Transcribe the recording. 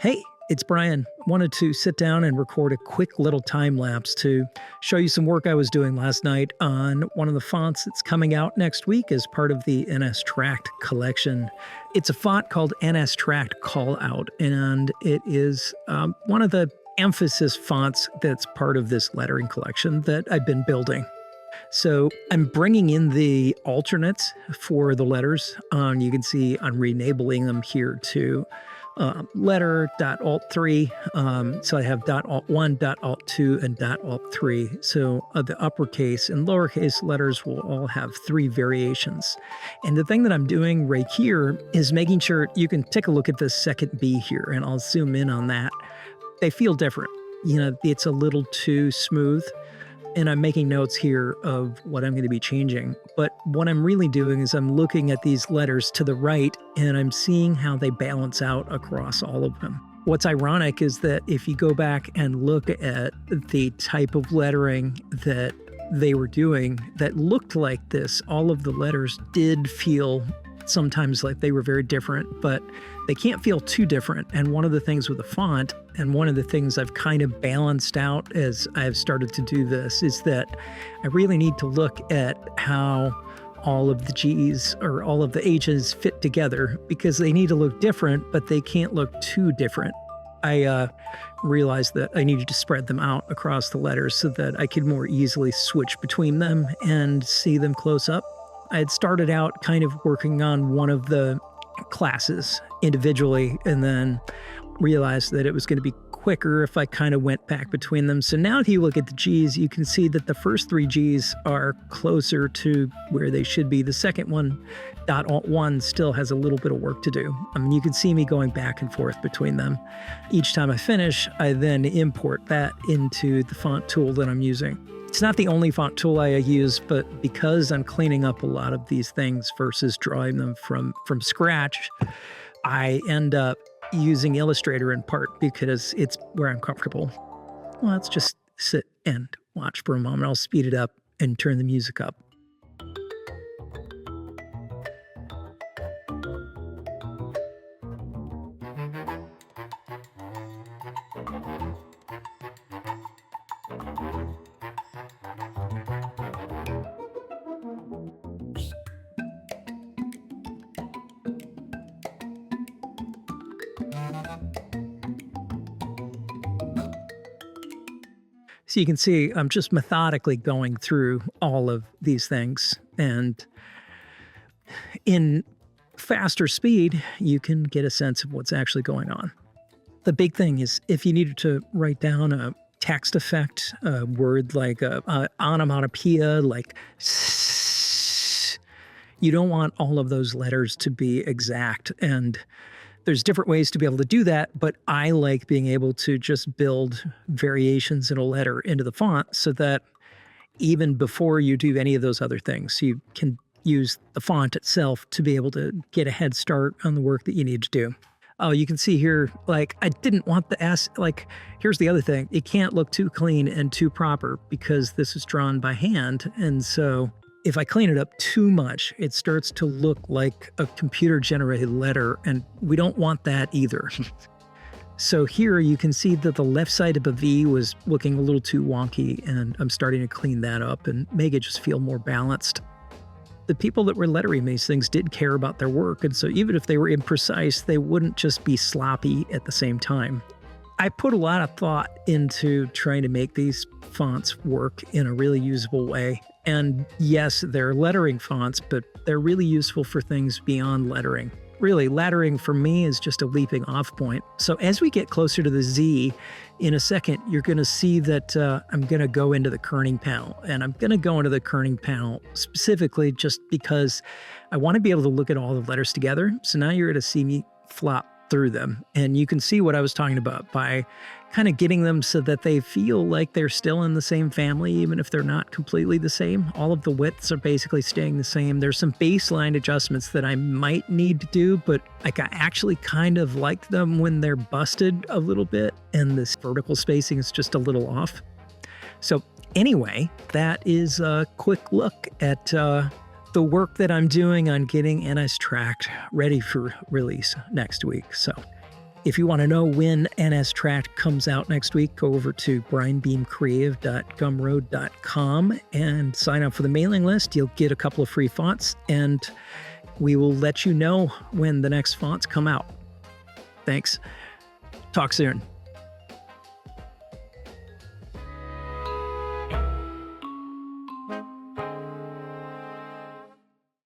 Hey, it's Brian. Wanted to sit down and record a quick little time lapse to show you some work I was doing last night on one of the fonts that's coming out next week as part of the NS Tract collection. It's a font called NS Tract Callout, and it is one of the emphasis fonts that's part of this lettering collection that I've been building. So I'm bringing in the alternates for the letters. You can see I'm renabling them here to letter.alt3. So I have .alt1, .alt2, and .alt3. So the uppercase and lowercase letters will all have three variations. And the thing that I'm doing right here is making sure you can take a look at this second B here, and I'll zoom in on that. They feel different. You know, it's a little too smooth. And I'm making notes here of what I'm going to be changing. But what I'm really doing is I'm looking at these letters to the right, and I'm seeing how they balance out across all of them. What's ironic is that if you go back and look at the type of lettering that they were doing that looked like this, all of the letters did feel sometimes like they were very different, but they can't feel too different. And one of the things with the font, and one of the things I've kind of balanced out as I've started to do this, is that I really need to look at how all of the G's or all of the H's fit together, because they need to look different, but they can't look too different. I realized that I needed to spread them out across the letters so that I could more easily switch between them and see them close up. I had started out kind of working on one of the classes individually, and then realized that it was going to be quicker if I kind of went back between them. So now if you look at the G's, you can see that the first three G's are closer to where they should be. The second one, .alt1, still has a little bit of work to do. I mean, you can see me going back and forth between them. Each time I finish, I then import that into the font tool that I'm using. It's not the only font tool I use, but because I'm cleaning up a lot of these things versus drawing them from scratch, I end up using Illustrator in part because it's where I'm comfortable. Well, let's just sit and watch for a moment. I'll speed it up and turn the music up. So you can see I'm just methodically going through all of these things, and in faster speed, you can get a sense of what's actually going on. The big thing is if you needed to write down a text effect, a word like a onomatopoeia, like you don't want all of those letters to be exact, and there's different ways to be able to do that, but I like being able to just build variations in a letter into the font so that even before you do any of those other things, you can use the font itself to be able to get a head start on the work that you need to do. Oh, you can see here, like, I didn't want the S, like, here's the other thing. It can't look too clean and too proper because this is drawn by hand, and so if I clean it up too much, it starts to look like a computer-generated letter, and we don't want that either. So here you can see that the left side of a V was looking a little too wonky, and I'm starting to clean that up and make it just feel more balanced. The people that were lettering these things did care about their work, and so even if they were imprecise, they wouldn't just be sloppy at the same time. I put a lot of thought into trying to make these fonts work in a really usable way. And yes, they're lettering fonts, but they're really useful for things beyond lettering. Really, lettering for me is just a leaping off point. So as we get closer to the Z, in a second, you're going to see that I'm going to go into the kerning panel. And I'm going to go into the kerning panel specifically just because I want to be able to look at all the letters together. So now you're going to see me flop through them. And you can see what I was talking about by kind of getting them so that they feel like they're still in the same family, even if they're not completely the same. All of the widths are basically staying the same. There's some baseline adjustments that I might need to do, but like I actually kind of like them when they're busted a little bit and this vertical spacing is just a little off. So anyway, that is a quick look at the work that I'm doing on getting NS Tract ready for release next week. So If you want to know when NS Tract comes out next week, go over to brianbeamcreative.gumroad.com and sign up for the mailing list. You'll get a couple of free fonts, and we will let you know when the next fonts come out. Thanks. Talk soon.